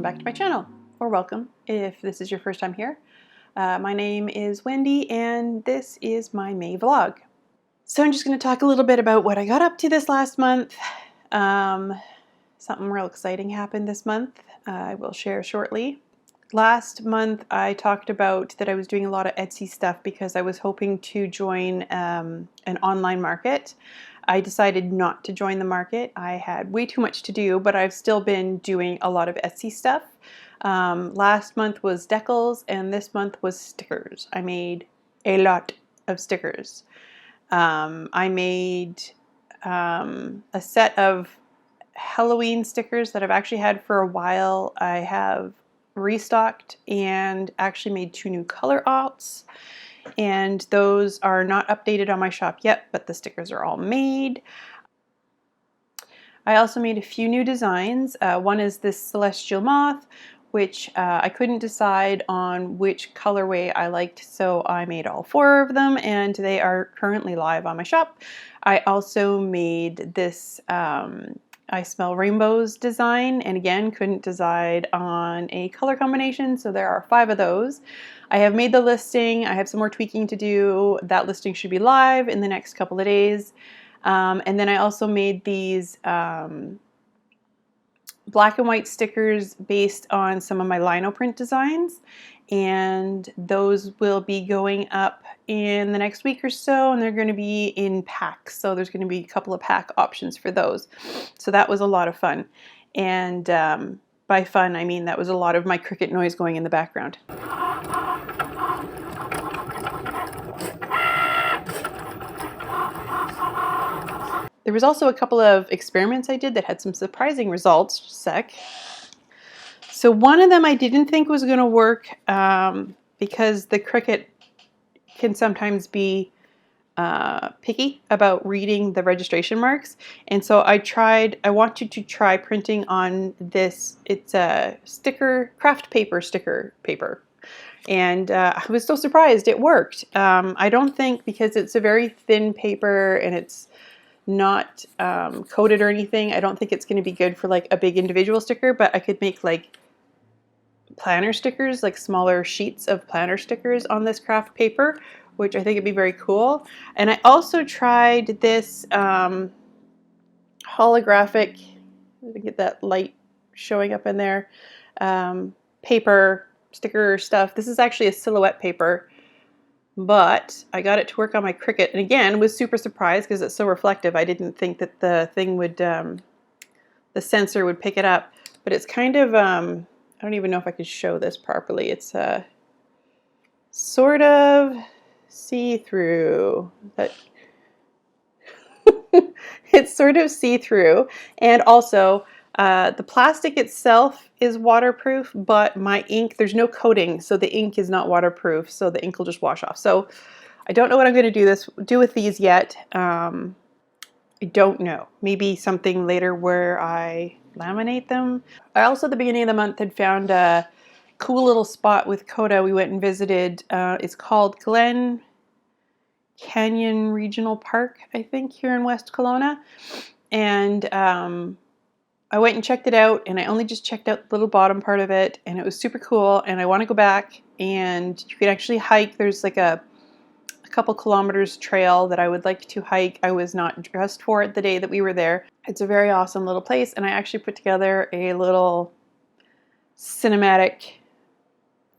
welcome back to my channel, or welcome if this is your first time here. My name is Wendy and this is my May vlog. So I'm just going to talk a little bit about what I got up to this last month. Something real exciting happened this month. I will share shortly. Last month I talked about that I was doing a lot of Etsy stuff because I was hoping to join an online market. I decided not to join the market. I had way too much to do, but I've still been doing a lot of Etsy stuff. Last month was decals and this month was stickers. I made a lot of stickers. I made a set of Halloween stickers that I've actually had for a while. I have restocked and actually made 2 new color alts. And those are not updated on my shop yet, but the stickers are all made. I also made a few new designs. One is this celestial moth, which I couldn't decide on which colorway I liked, so I made all 4 of them and they are currently live on my shop. I also made this I Smell Rainbows design, and again couldn't decide on a color combination, so there are 5 of those. I have made the listing. I have some more tweaking to do. That listing should be live in the next couple of days. And then I also made these black and white stickers based on some of my lino print designs, and those will be going up in the next week or so, and they're going to be in packs, so there's going to be a couple of pack options for those. So that was a lot of fun, and by fun I mean that was a lot of my cricket noise going in the background. There was also a couple of experiments I did that had some surprising results. Just a sec. So one of them I didn't think was going to work because the cricket can sometimes be picky about reading the registration marks. And so I wanted to try printing on this. It's a craft paper sticker paper. And I was so surprised it worked. I don't think, because it's a very thin paper and it's not coated or anything, I don't think it's going to be good for like a big individual sticker, but I could make like planner stickers, like smaller sheets of planner stickers on this craft paper, which I think would be very cool. And I also tried this holographic, get that light showing up in there, paper sticker stuff. This is actually a silhouette paper, but I got it to work on my cricket, and again was super surprised because it's so reflective. I didn't think that the thing would, the sensor would pick it up, but it's kind of, I don't even know if I could show this properly. It's sort of see-through. It's sort of see-through, and also the plastic itself is waterproof, but my ink, there's no coating, so the ink is not waterproof, so the ink will just wash off. So I don't know what I'm going to do with these yet. I don't know. Maybe something later where I laminate them. I also at the beginning of the month had found a cool little spot with Koda. We went and visited. It's called Glen Canyon Regional Park, I think, here in West Kelowna. And I went and checked it out, and I only just checked out the little bottom part of it, and it was super cool, and I want to go back, and you can actually hike. There's like a couple kilometers trail that I would like to hike. I was not dressed for it the day that we were there. It's a very awesome little place, and I actually put together a little cinematic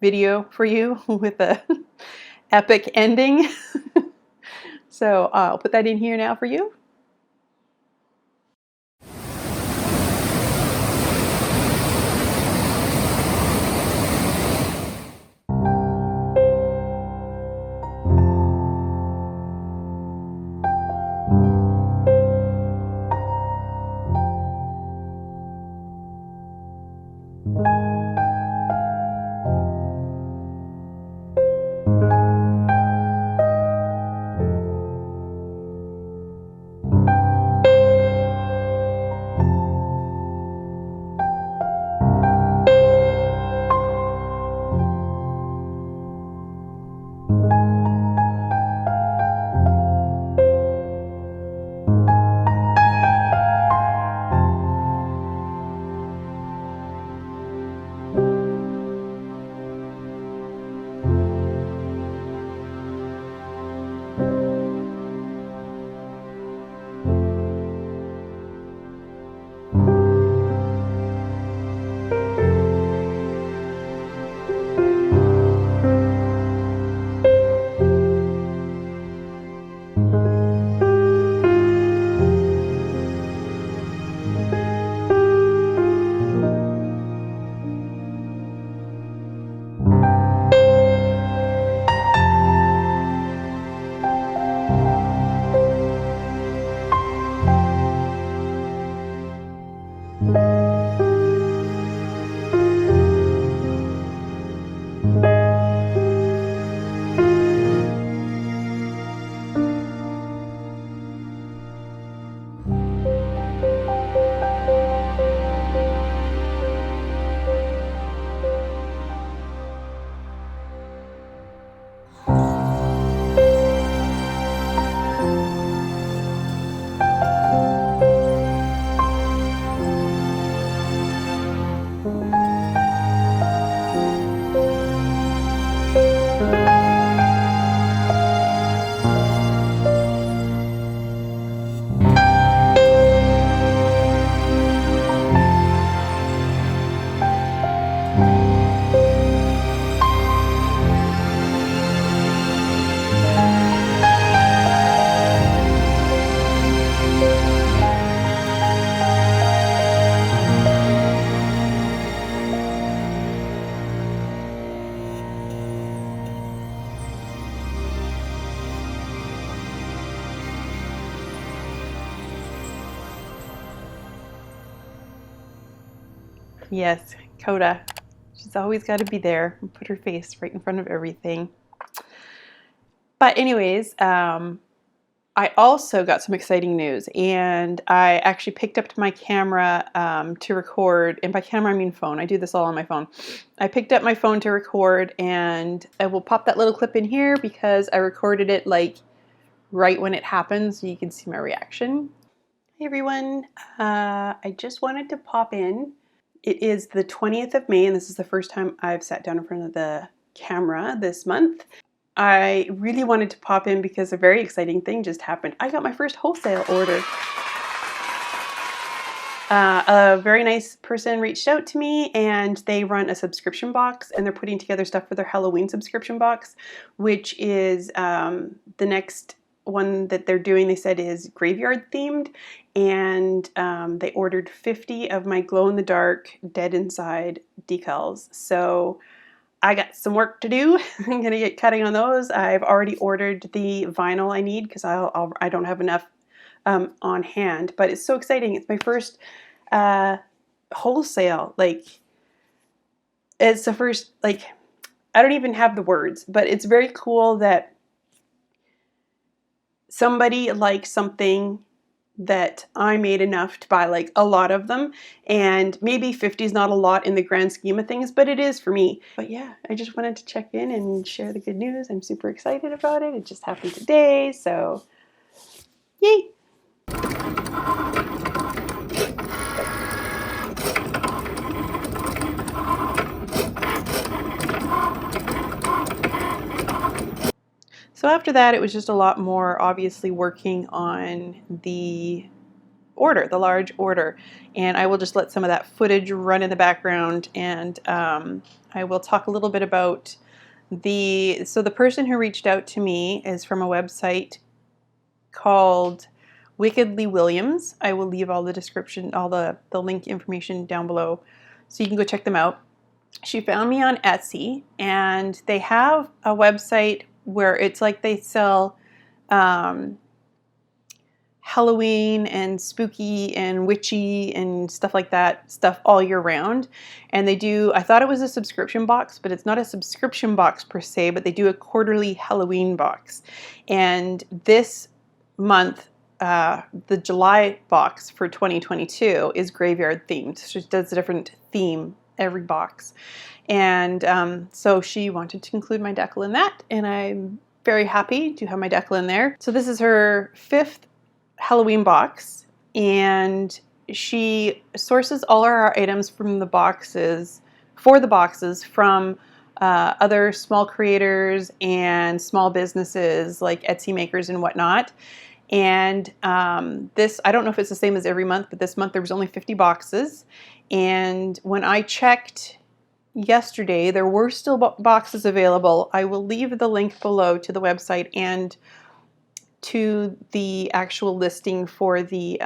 video for you with a epic ending. So I'll put that in here now for you. Yes, Koda. She's always got to be there and put her face right in front of everything. But anyways, I also got some exciting news, and I actually picked up my camera to record, and by camera I mean phone. I do this all on my phone. I picked up my phone to record, and I will pop that little clip in here because I recorded it like right when it happened, so you can see my reaction. Hey everyone, I just wanted to pop in. It is the 20th of May, and this is the first time I've sat down in front of the camera this month. I really wanted to pop in because a very exciting thing just happened. I got my first wholesale order. A very nice person reached out to me, and they run a subscription box, and they're putting together stuff for their Halloween subscription box, which is the next one that they're doing. They said is graveyard themed, and they ordered 50 of my glow-in-the-dark Dead Inside decals. So I got some work to do. I'm gonna get cutting on those. I've already ordered the vinyl I need because I don't have enough on hand. But it's so exciting. It's my first wholesale. Like, it's the first, like, I don't even have the words, but it's very cool that somebody likes something that I made enough to buy like a lot of them, and maybe 50 is not a lot in the grand scheme of things, but it is for me. But yeah, I just wanted to check in and share the good news. I'm super excited about it. It just happened today, so yay! So after that, it was just a lot more obviously working on the order, the large order, and I will just let some of that footage run in the background, and I will talk a little bit about the person who reached out to me is from a website called Wickedly Williams. I will leave all the description, all the link information down below so you can go check them out. She found me on Etsy, and they have a website where it's like they sell Halloween and spooky and witchy and stuff like that, stuff all year round. And they do, I thought it was a subscription box, but it's not a subscription box per se, but they do a quarterly Halloween box. And this month, the July box for 2022 is graveyard themed. So she does a different theme every box. And so she wanted to include my decal in that, and I'm very happy to have my decal in there. So this is her 5th Halloween box, and she sources all our items from the boxes, from other small creators and small businesses like Etsy makers and whatnot. And this, I don't know if it's the same as every month, but this month there was only 50 boxes. And when I checked yesterday, there were still boxes available. I will leave the link below to the website and to the actual listing for the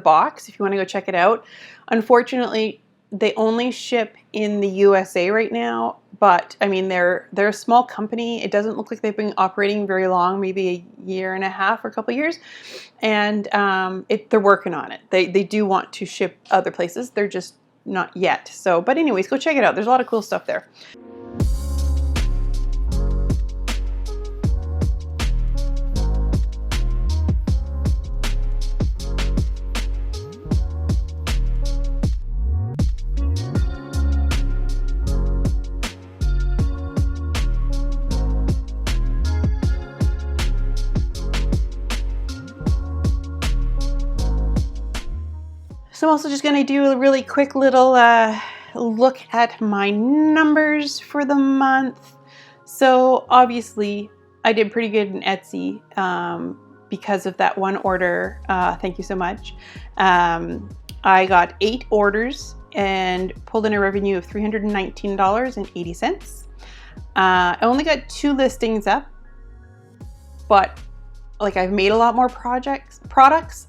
box if you want to go check it out. Unfortunately, they only ship in the USA right now, but I mean they're a small company. It doesn't look like they've been operating very long, maybe a year and a half or a couple of years, and they're working on it. They do want to ship other places. They're just not yet. So, but anyways, go check it out. There's a lot of cool stuff there. So I'm also just going to do a really quick little look at my numbers for the month. So obviously I did pretty good in Etsy because of that one order. Thank you so much. I got 8 orders and pulled in a revenue of $319.80. I only got 2 listings up, but like I've made a lot more products.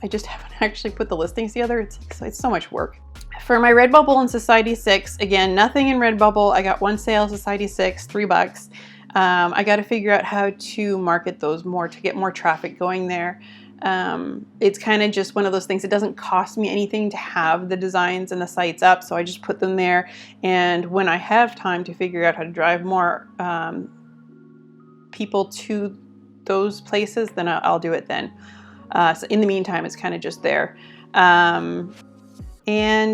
I just haven't actually put the listings together. It's so much work. For my Redbubble and Society 6, again, nothing in Redbubble. I got 1 sale, Society 6, $3. I got to figure out how to market those more to get more traffic going there. It's kind of just one of those things. It doesn't cost me anything to have the designs and the sites up, so I just put them there. And when I have time to figure out how to drive more people to those places, then I'll do it then. So in the meantime, it's kind of just there. And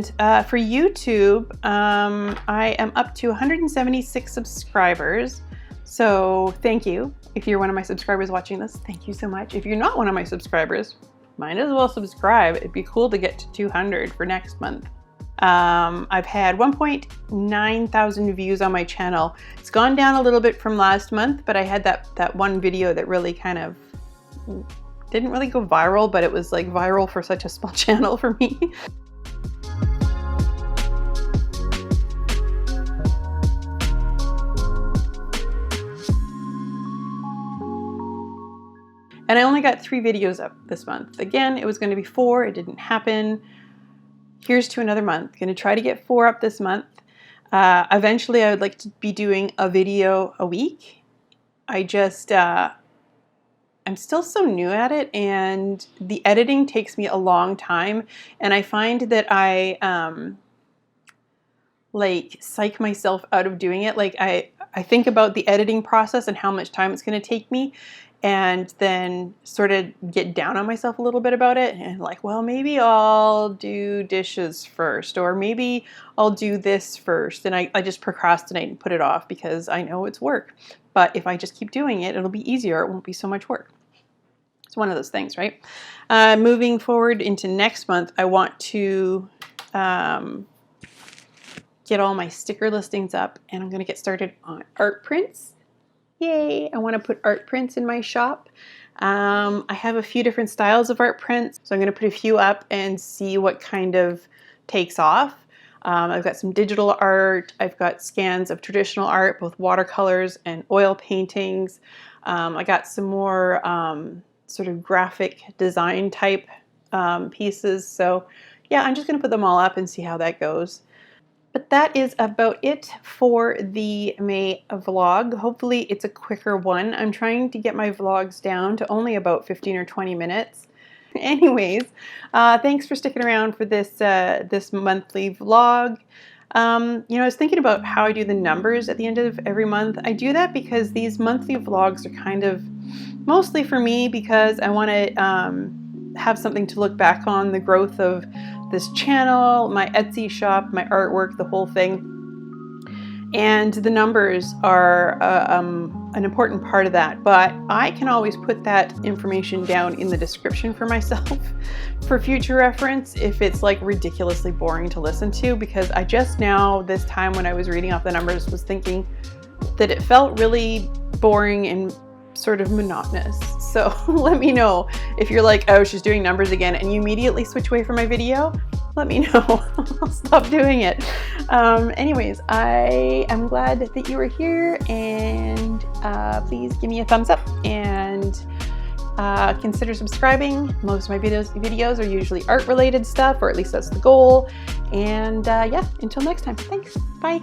for YouTube, I am up to 176 subscribers. So thank you. If you're one of my subscribers watching this, thank you so much. If you're not one of my subscribers, might as well subscribe. It'd be cool to get to 200 for next month. I've had 1.9 thousand views on my channel. It's gone down a little bit from last month, but I had that one video that really kind of didn't really go viral, but it was like viral for such a small channel for me. And I only got 3 videos up this month. Again, it was going to be 4. It didn't happen. Here's to another month. Going to try to get 4 up this month. Eventually, I would like to be doing a video a week. I just, I'm still so new at it, and the editing takes me a long time. And I find that I, like, psych myself out of doing it. Like, I think about the editing process and how much time it's going to take me, and then sort of get down on myself a little bit about it, and like, well, maybe I'll do dishes first, or maybe I'll do this first, and I just procrastinate and put it off because I know it's work. But if I just keep doing it, it'll be easier. It won't be so much work. It's one of those things, right? Moving forward into next month, I want to get all my sticker listings up, and I'm going to get started on art prints. Yay! I want to put art prints in my shop. I have a few different styles of art prints, so I'm going to put a few up and see what kind of takes off. I've got some digital art. I've got scans of traditional art, both watercolors and oil paintings. I got some more sort of graphic design type pieces. So yeah, I'm just going to put them all up and see how that goes. But that is about it for the May vlog. Hopefully it's a quicker one. I'm trying to get my vlogs down to only about 15 or 20 minutes. Anyways, thanks for sticking around for this this monthly vlog. You know, I was thinking about how I do the numbers at the end of every month. I do that because these monthly vlogs are kind of mostly for me, because I want to have something to look back on, the growth of this channel, my Etsy shop, my artwork, the whole thing. And the numbers are an important part of that, but I can always put that information down in the description for myself for future reference if it's like ridiculously boring to listen to, because I just now, this time when I was reading off the numbers, was thinking that it felt really boring and sort of monotonous. So let me know if you're like, oh, she's doing numbers again, and you immediately switch away from my video. Let me know. I'll stop doing it. Anyways, I am glad that you were here, and please give me a thumbs up and consider subscribing. Most of my videos are usually art related stuff, or at least that's the goal. And yeah, until next time, thanks. Bye.